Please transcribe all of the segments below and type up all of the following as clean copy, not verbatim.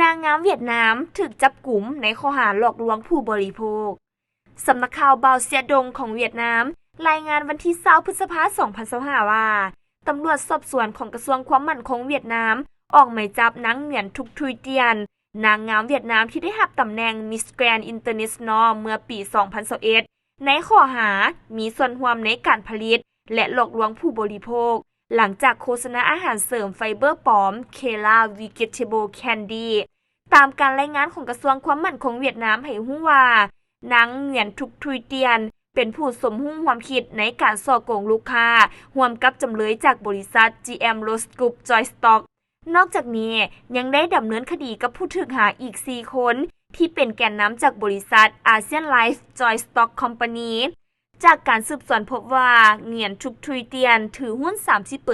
นางงามเวียดนามถูกจับกุมในข้อหาหลอกลวงผู้บริโภคสำนักข่าวเบาเซียดงของเวียดนามรายงานวันที่20พฤษภาคม2025ว่าตำรวจสอบสวนของกระทรวงความมั่นคงเวียดนามออกหมายจับนางเหงียนทุกทุยเตียนนางงามเวียดนามที่ได้รับตำแหน่ง Miss Grand International เมื่อปี 2021ในข้อหามีส่วนร่วมในการผลิตและหลอกลวงผู้บริโภคหลังจากโฆษณาอาหารเสริมไฟเบอร์ปลอม Kela Vegetable Candy ตามการรายงานของกระทรวงความมั่นคงเวียดนามให้รู้ว่านางเหงียนทุกทุยเตียนเป็นผู้สมรู้ร่วมคิดในการส่อโกงลูกค้าร่วมกับจำเลยจากบริษัท GM Rose Group Joy Stock นอกจากนี้ยังได้ดำเนินคดีกับผู้ถูกหาอีก 4 คนที่เป็นแกนนำจากบริษัท ASEAN Life Joy Stock Company จากการสืบสวนพบว่าเหงียนทุกทุยเตียนถือหุ้น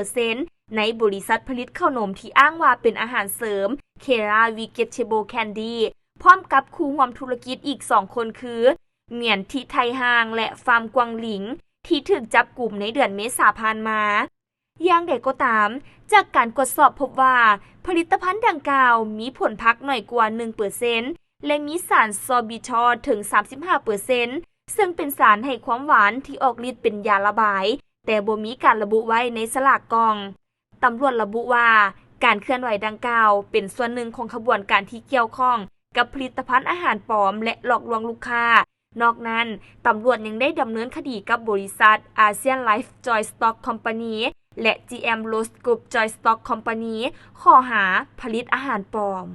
30% ในบริษัทผลิตขนมที่อ้างว่าเป็นอาหารเสริม Kera Vegetable Candy พร้อมกับคู่ร่วมธุรกิจอีก 2 คนคือเหงียนทิไทยฮางและฟาร์มกวางหลิงที่ถูกจับกุมในเดือนเมษายนผ่านมาอย่างใดก็ตามจากการตรวจสอบพบว่าผลิตภัณฑ์ดังกล่าวมีผลพักน้อยกว่า 1% และมีสารซอบิทอลถึง 35%ซึ่งเป็นสารให้ความหวานที่ออกฤทธิ์เป็นยาระบายแต่บ่มีการระบุไว้ในสลากกล่องตำรวจระบุว่าการเคลื่อนไหวดังกล่าวเป็นส่วนหนึ่งของขบวนการที่เกี่ยวข้องกับผลิตภัณฑ์อาหารปลอมและหลอกลวงลูกค้านอกนั้นตำรวจยังได้ดำเนินคดีกับบริษัท ASEAN Life Joy Stock Company และ GM Rose Group Joy Stock Company ข้อหาผลิตอาหารปลอม